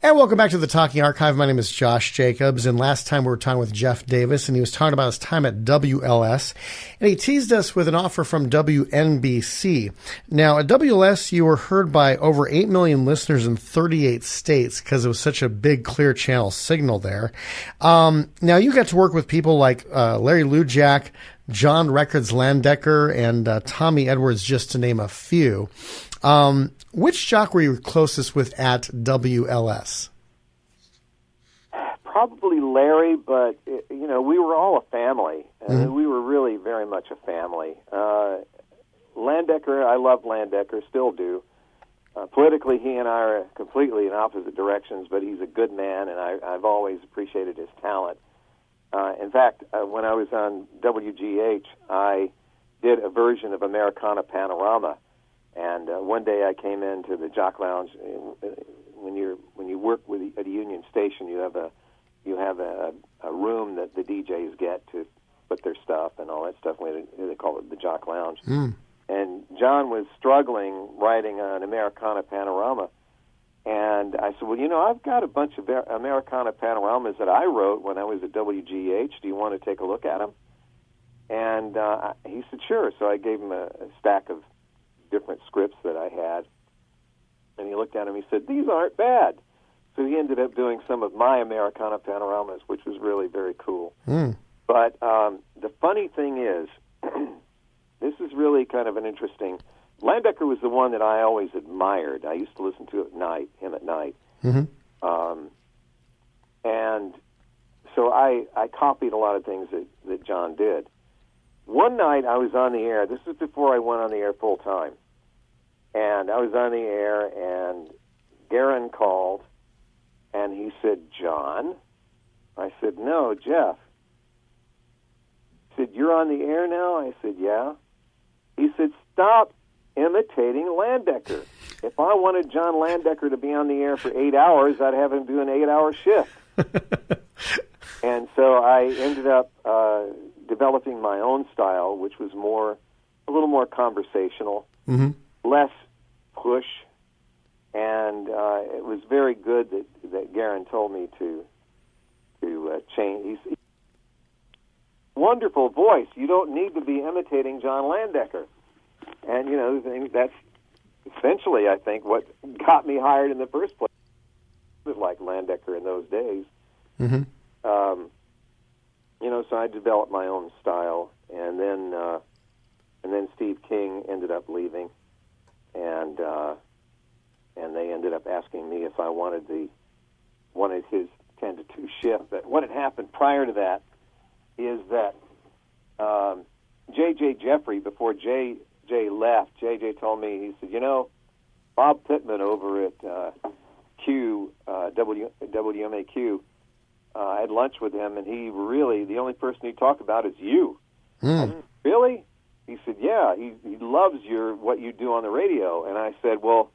And welcome back to the Talking Archive. My name is Josh Jacobs, and last time we were talking with Jeff Davis, and he was talking about his time at WLS, and he teased us with an offer from WNBC. Now, at WLS, you were heard by over 8 million listeners in 38 states because it was such a big, clear channel signal there. Now, you got to work with people like Larry Lujak, John Records Landecker, and Tommy Edwards, just to name a few. Which jock were you closest with at WLS? Probably Larry, but, we were all a family. Mm-hmm. We were really very much a family. Landecker, I love Landecker, still do. Politically, he and I are completely in opposite directions, but he's a good man, and I've always appreciated his talent. In fact, when I was on WGH, I did a version of Americana Panorama. And one day I came into the Jock Lounge. When you work at a union station, you have a room that the DJs get to put their stuff and all that stuff. They call it the Jock Lounge. Mm. And John was struggling writing an Americana Panorama, and I said, "Well, I've got a bunch of Americana Panoramas that I wrote when I was at WGH. Do you want to take a look at them?" And he said, "Sure." So I gave him a stack of different scripts that I had, and he looked at them. He said, "These aren't bad." So he ended up doing some of my Americana Panoramas, which was really very cool. Mm. But the funny thing is, this is really kind of an interesting. Landecker was the one that I always admired. I used to listen to him at night. Mm-hmm. And so I copied a lot of things that John did. One night I was on the air. This was before I went on the air full time. And I was on the air, and Garen called, and he said, "John?" I said, "No, Jeff." He said, "You're on the air now?" I said, "Yeah." He said, "Stop imitating Landecker. If I wanted John Landecker to be on the air for 8 hours, I'd have him do an 8-hour shift." And so I ended up developing my own style, which was a little more conversational, mm-hmm. less push, and it was very good that Garen told me to change. He's wonderful voice. You don't need to be imitating John Landecker, and that's essentially, I think, what got me hired in the first place. It was like Landecker in those days. Mm-hmm. So I developed my own style, and then Steve King ended up leaving, and they ended up asking me if I wanted his 10 to 2 shift. But what had happened prior to that is that J.J. Jeffrey, before J.J. left, J.J. told me, he said, Bob Pittman over at WMAQ. I had lunch with him, and he really, the only person he talked about is you. Mm. I said, "Really?" He said, "Yeah, he loves what you do on the radio." And I said, "Well,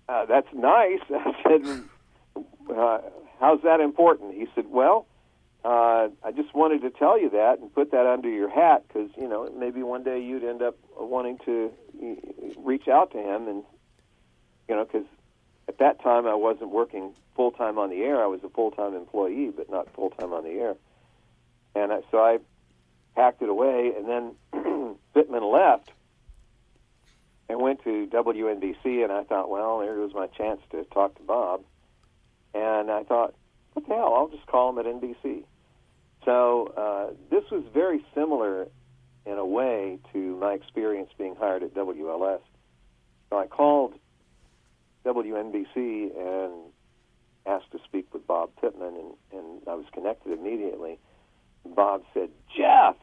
that's nice." I said, "How's that important?" He said, "Well, I just wanted to tell you that and put that under your hat because, maybe one day you'd end up wanting to reach out to him and, because at that time I wasn't working full-time on the air. I was a full-time employee, but not full-time on the air. And so I packed it away, and then Pittman left and went to WNBC, and I thought, well, there was my chance to talk to Bob. And I thought, what the hell, I'll just call him at NBC. So this was very similar in a way to my experience being hired at WLS. So I called WNBC and asked to speak with Bob Pittman, and I was connected immediately. Bob said, "Jeff,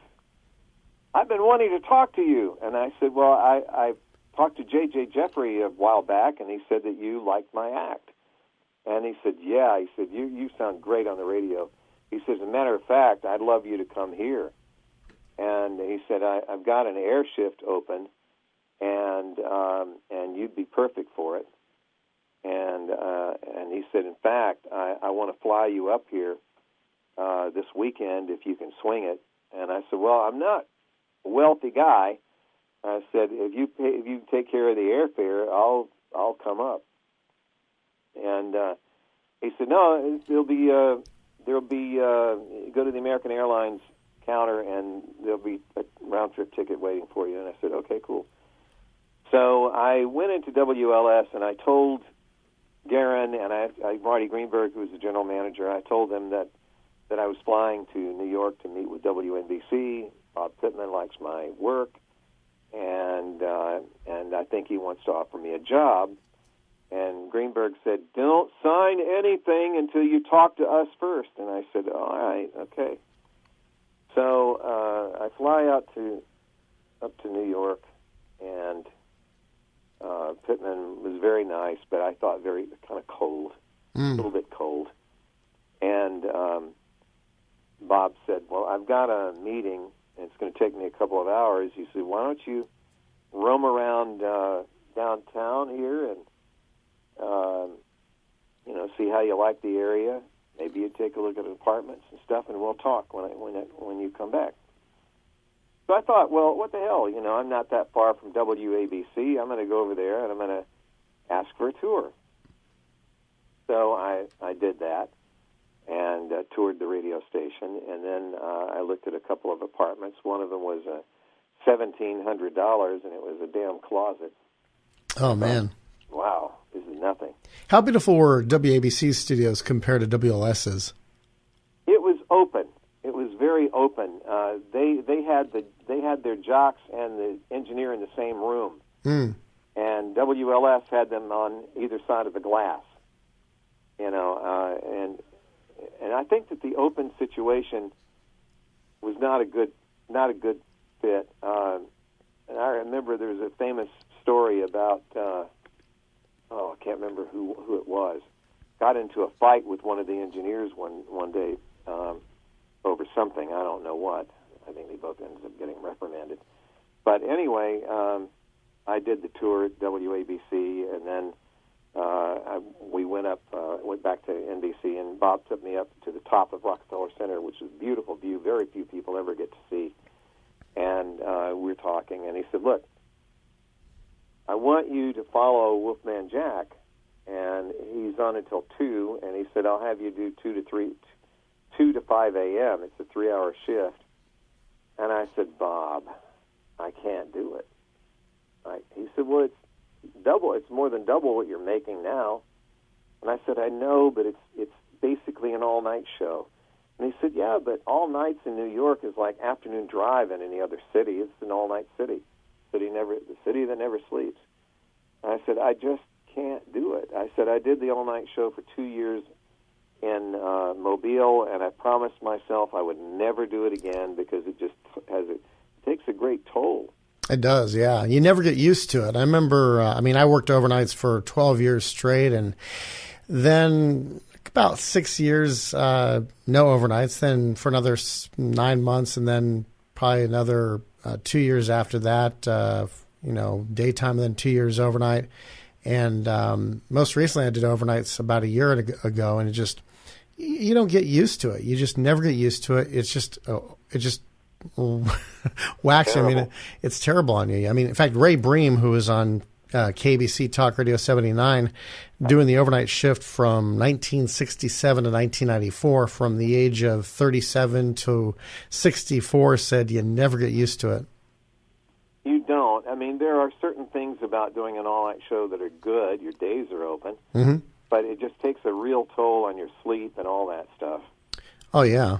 I've been wanting to talk to you." And I said, "Well, I talked to J.J. Jeffrey a while back, and he said that you liked my act." And he said, "Yeah." He said, you sound great on the radio." He says, "As a matter of fact, I'd love you to come here." And he said, I've got an air shift open, and you'd be perfect for it. And he said, "In fact, I want to fly you up here this weekend if you can swing it." And I said, "Well, I'm not a wealthy guy." I said, if you take care of the airfare, I'll come up." And He said, no, there'll be go to the American Airlines counter and there'll be a round-trip ticket waiting for you. And I said, okay, cool. So I went into WLS and I told Garen and Marty Greenberg, who was the general manager, I told them that I was flying to New York to meet with WNBC. Bob Pittman likes my work, and I think he wants to offer me a job. And Greenberg said, don't sign anything until you talk to us first. And I said, all right, okay. So I fly up to New York, and Pittman was very nice, but I thought very kind of cold, a little bit cold. And Bob said, well, I've got a meeting, and it's going to take me a couple of hours. He said, why don't you roam around downtown here and see how you like the area. Maybe you take a look at apartments and stuff, and we'll talk when you come back. So I thought, well, what the hell? I'm not that far from WABC. I'm going to go over there, and I'm going to ask for a tour. So I did that and toured the radio station, and then I looked at a couple of apartments. One of them was $1,700, and it was a damn closet. Oh, man. Wow, this is nothing. How beautiful were WABC studios compared to WLS's? It was open. It was very open. They had their jocks and the engineer in the same room, and WLS had them on either side of the glass. And I think that the open situation was not a good fit. And I remember there was a famous story about. I can't remember who it was. Got into a fight with one of the engineers one day over something. I don't know what. I think they both ended up getting reprimanded. But anyway, I did the tour at WABC, and then we went back to NBC, and Bob took me up to the top of Rockefeller Center, which is a beautiful view. Very few people ever get to see. And we were talking, and he said, look, I want you to follow Wolfman Jack, and he's on until 2, and he said, I'll have you do 2 to 5 a.m. It's a 3-hour shift. And I said, Bob, I can't do it. He said, well, it's more than double what you're making now. And I said, I know, but it's basically an all-night show. And he said, yeah, but all nights in New York is like afternoon drive in any other city. It's an all-night city. The city that never sleeps. And I said, I just can't do it. I said, I did the all-night show for 2 years in Mobile, and I promised myself I would never do it again because it just takes a great toll. It does, yeah. You never get used to it. I remember, I worked overnights for 12 years straight, and then about 6 years, no overnights, then for another 9 months, and then probably another 2 years after that, daytime, and then 2 years overnight. And most recently I did overnights about a year ago, and you don't get used to it. You just never get used to it. It just whacks you. I mean, it's terrible on you. I mean, in fact, Ray Bream, who was on KBC Talk Radio 79, doing the overnight shift from 1967 to 1994, from the age of 37 to 64, said you never get used to it. You don't. I mean, there are certain things about doing an all-night show that are good. Your days are open. Mm-hmm. But it just takes a real toll on your sleep and all that stuff. Oh, yeah.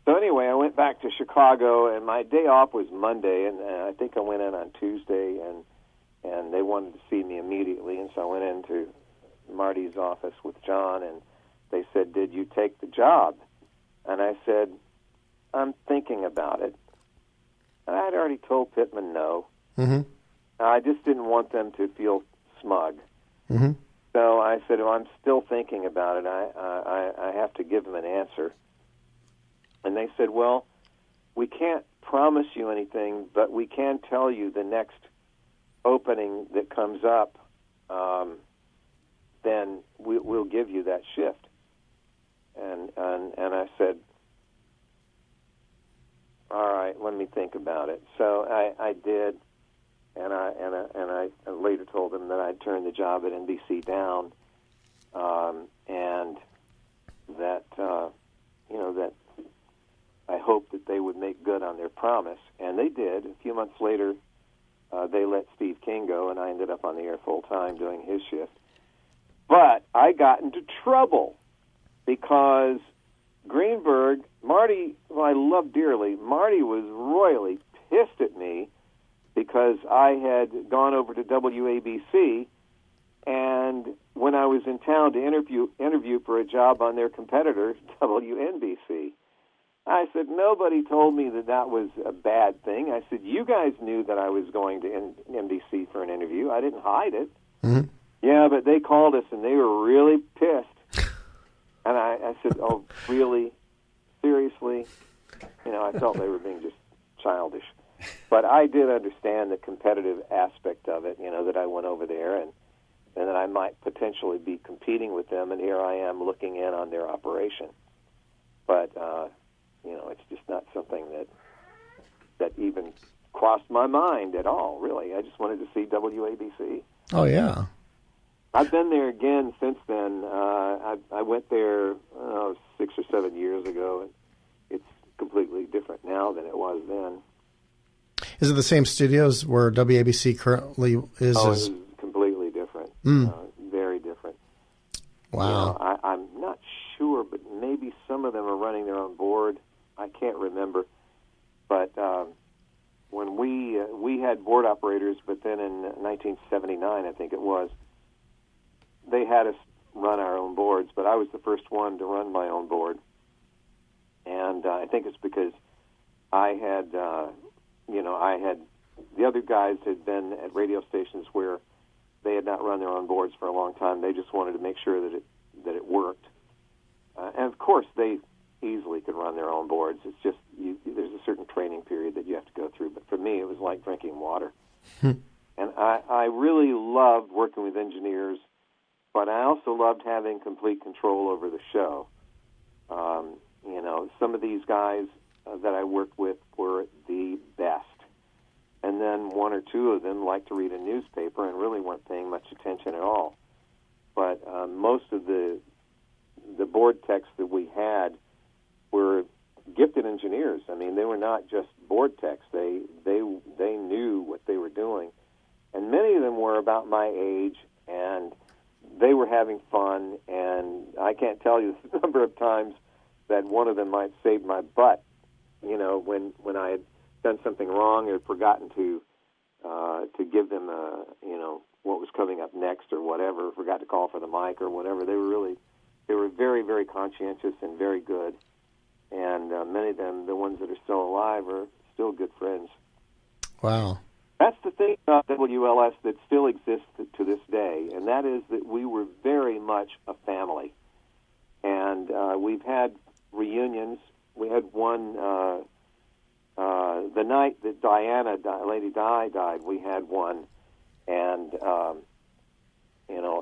So anyway, I went back to Chicago, and my day off was Monday, and I think I went in on Tuesday, and they wanted to see me immediately, and so I went into Marty's office with John, and they said, did you take the job? And I said, I'm thinking about it. And I had already told Pittman no. Mm-hmm. I just didn't want them to feel smug. Mm-hmm. So I said, well, I'm still thinking about it. I have to give them an answer. And they said, well, we can't promise you anything, but we can tell you the next opening that comes up, then we'll give you that shift. And I said, all right, let me think about it. So I did, and I later told them that I'd turned the job at NBC down, and on their promise, and they did. A few months later, they let Steve King go, and I ended up on the air full time doing his shift. But I got into trouble because Greenberg, Marty, who I love dearly, Marty was royally pissed at me because I had gone over to WABC, and when I was in town to interview for a job on their competitor, WNBC, I said, nobody told me that was a bad thing. I said, you guys knew that I was going to NBC for an interview. I didn't hide it. Mm-hmm. Yeah, but they called us, and they were really pissed. And I said, oh, really? Seriously? I felt they were being just childish. But I did understand the competitive aspect of it, that I went over there and that I might potentially be competing with them, and here I am looking in on their operation. But, it's just not something that even crossed my mind at all, really. I just wanted to see WABC. Oh, yeah. I've been there again since then. I went there 6 or 7 years ago, and it's completely different now than it was then. Is it the same studios where WABC currently is? Oh, it's completely different. Very different. Wow. I'm not sure, but maybe some of them are running their own board. I can't remember. But when we had board operators, but then in 1979, I think it was, they had us run our own boards, but I was the first one to run my own board. And I think it's because I had, the other guys had been at radio stations where they had not run their own boards for a long time. They just wanted to make sure that it worked. And of course, they easily could run their own boards. It's just there's a certain training period that you have to go through. But for me, it was like drinking water. And I really loved working with engineers, but I also loved having complete control over the show. Some of these guys that I worked with were the best. And then one or two of them liked to read a newspaper and really weren't paying much attention at all. But most of the board techs that we had were gifted engineers. I mean, they were not just board techs. They knew what they were doing. And many of them were about my age, and they were having fun. And I can't tell you the number of times that one of them might save my butt, when I had done something wrong or forgotten to give them what was coming up next or whatever, forgot to call for the mic or whatever. They were very, very conscientious and very good. And many of them, the ones that are still alive, are still good friends. Wow. That's the thing about WLS that still exists to this day, and that is that we were very much a family. And we've had reunions. We had one the night that Lady Di died. We had one, and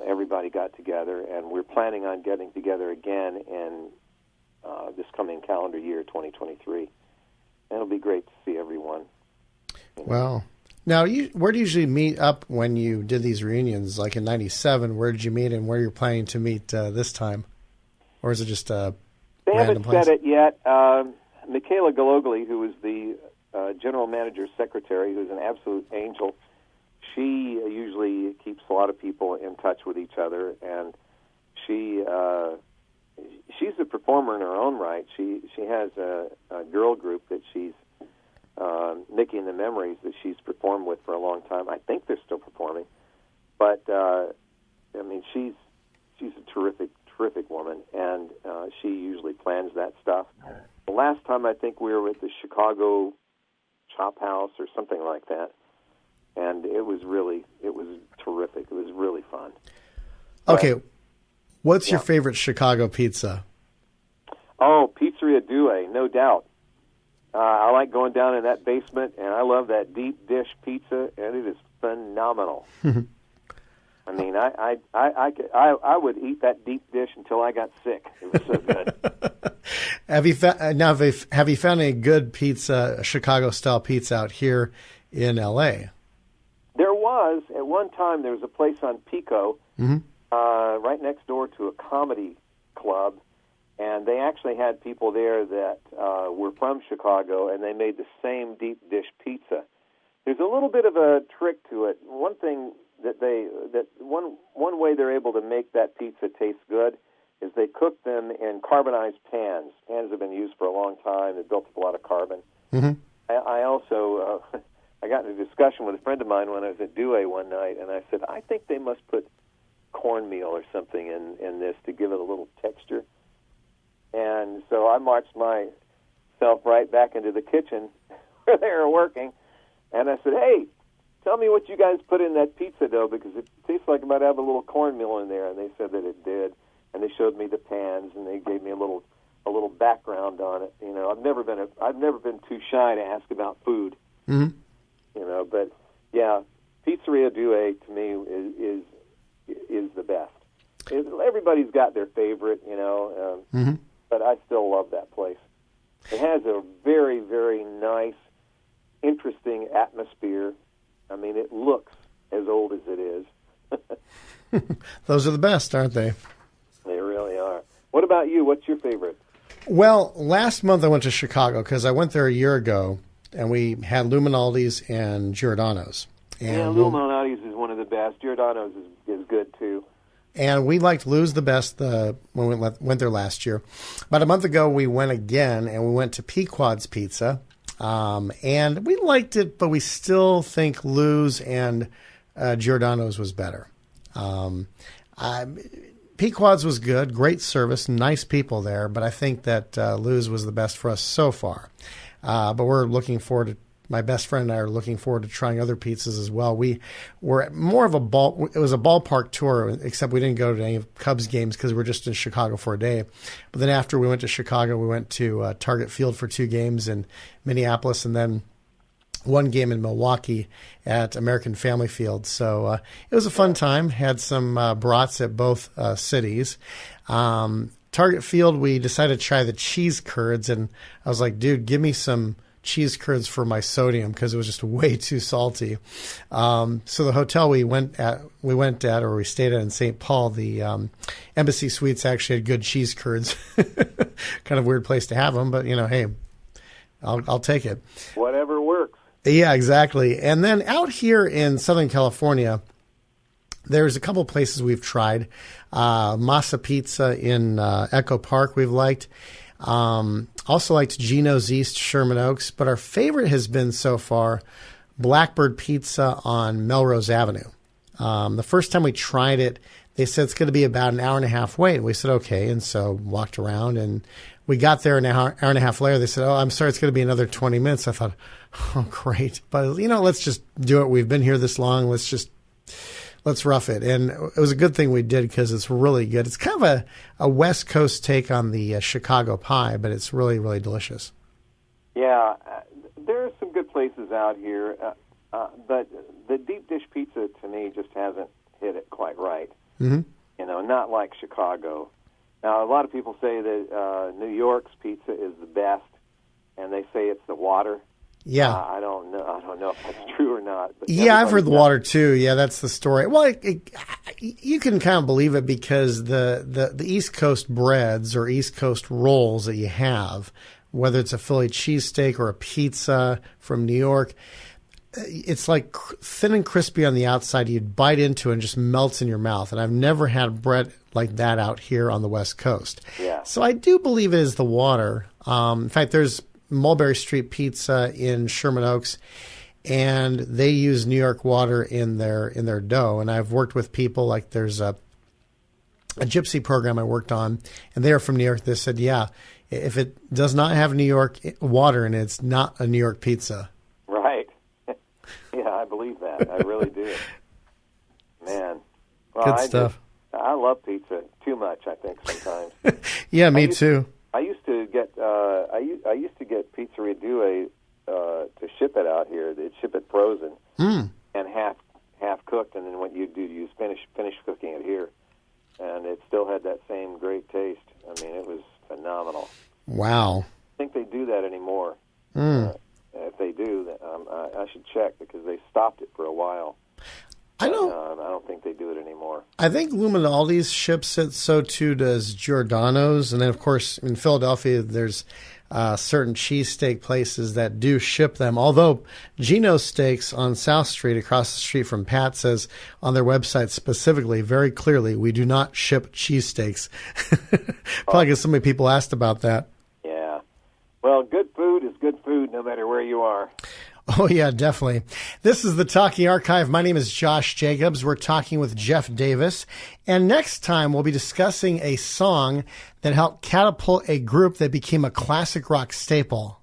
everybody got together, and we're planning on getting together again in this coming calendar year, 2023. And it'll be great to see everyone. Wow. Now, where do you usually meet up when you did these reunions? Like in '97, where did you meet, and where you're planning to meet this time? Or is it just a They random haven't place? said it yet. Michaela Galogli, who is the general manager's secretary, who's an absolute angel, she usually keeps a lot of people in touch with each other, and she's a performer in her own right. She has a girl group that she's Nikki and the Memories that she's performed with for a long time. I think they're still performing, but she's a terrific woman, and she usually plans that stuff. The last time I think we were at the Chicago Chop House or something like that, and it was terrific. It was really fun. Okay, what's your favorite Chicago pizza? Oh, Pizzeria Due, no doubt. I like going down in that basement, and I love that deep dish pizza, and it is phenomenal. I mean, I would eat that deep dish until I got sick. It was so good. Have you found a good pizza, Chicago style pizza out here in L.A.? There was at one time. There was a place on Pico, right next door to a comedy club, And they actually had people there that were from Chicago, and they made the same deep dish pizza. There's a little bit of a trick to it. One thing one way they're able to make that pizza taste good is they cook them in carbonized pans. Pans have been used for a long time. They built up a lot of carbon. Mm-hmm. I also I got in a discussion with a friend of mine when I was at Douai one night, and I said, I think they must put cornmeal or something in this to give it a little texture. And so I marched myself right back into the kitchen where they were working, and I said, hey, tell me what you guys put in that pizza dough, because it tastes like it might have a little cornmeal in there. And they said that it did, and they showed me the pans, and they gave me a little background on it. You know, I've never been too shy to ask about food. Mm-hmm. You know, but yeah, Pizzeria Douai to me is the best. Everybody's got their favorite, you know, mm-hmm. but I still love that place. It has a very, very nice, interesting atmosphere. I mean, it looks as old as it is. Those are the best, aren't they? They really are. What about you? What's your favorite? Well, last month I went to Chicago because I went there a year ago, and we had Luminaldi's and Giordano's. And yeah, Luminaldi's is one of the best. Giordano's is good, too. And we liked Lou's the best when we went there last year. About a month ago, we went again, and we went to Pequod's Pizza. And we liked it, but we still think Lou's and Giordano's was better. Pequod's was good, great service, nice people there, but I think that Lou's was the best for us so far. But we're looking forward to, my best friend and I are looking forward to trying other pizzas as well. We were at more of it was a ballpark tour, except we didn't go to any Cubs games because we were just in Chicago for a day. But then after we went to Chicago, we went to Target Field for 2 games in Minneapolis, and then one game in Milwaukee at American Family Field. So it was a fun time. Had some brats at both cities. Target Field, we decided to try the cheese curds, and I was like, dude, give me some cheese curds for my sodium because it was just way too salty. So the hotel we stayed at in St. Paul, the Embassy Suites actually had good cheese curds. Kind of weird place to have them, but you know, hey, I'll take it. Whatever works. Yeah, exactly. And then out here in Southern California, there's a couple places we've tried. Masa Pizza in Echo Park we've liked. Also liked Gino's East, Sherman Oaks. But our favorite has been so far Blackbird Pizza on Melrose Avenue. The first time we tried it, they said it's going to be about an hour and a half wait. We said, okay. And so walked around, and we got there an hour and a half later. They said, oh, I'm sorry, it's going to be another 20 minutes. I thought, oh, great. But, you know, let's just do it. We've been here this long. Let's rough it. And it was a good thing we did because it's really good. It's kind of a West Coast take on the Chicago pie, but it's really, really delicious. Yeah, there are some good places out here, but the deep dish pizza to me just hasn't hit it quite right. Mm-hmm. You know, not like Chicago. Now, a lot of people say that New York's pizza is the best, and they say it's the water. Yeah. I don't know if that's true or not. But yeah, I've heard the water too. Yeah, that's the story. Well, you can kind of believe it because the East Coast breads or East Coast rolls that you have, whether it's a Philly cheesesteak or a pizza from New York, it's like thin and crispy on the outside. You'd bite into it and just melts in your mouth. And I've never had bread like that out here on the West Coast. Yeah. So I do believe it is the water. In fact, there's Mulberry Street Pizza in Sherman Oaks, and they use New York water in their dough. And I've worked with people, like there's a gypsy program I worked on, and they are from New York. They said, yeah, if it does not have New York water in it, it's not a New York pizza. Right. Yeah, I believe that. I really do. Man. Well, good stuff. I love pizza too much, I think, sometimes. Yeah, me too. I used to get Pizzeria Douai to ship it out here. They'd ship it frozen and half cooked, and then what you do, you finish cooking it here, and it still had that same great taste. I mean, it was phenomenal. Wow. I think they do that anymore. If they do, I should check because they stopped it for a while. I don't think they do it anymore. I think Luminaldi's ships it, so too does Giordano's. And then, of course, in Philadelphia, there's certain cheesesteak places that do ship them. Although Gino's Steaks on South Street, across the street from Pat, says on their website specifically, very clearly, we do not ship cheesesteaks. Probably because so many people asked about that. Yeah. Well, good food is good food no matter where you are. Oh, yeah, definitely. This is the Talking Archive. My name is Josh Jacobs. We're talking with Jeff Davis. And next time, we'll be discussing a song that helped catapult a group that became a classic rock staple.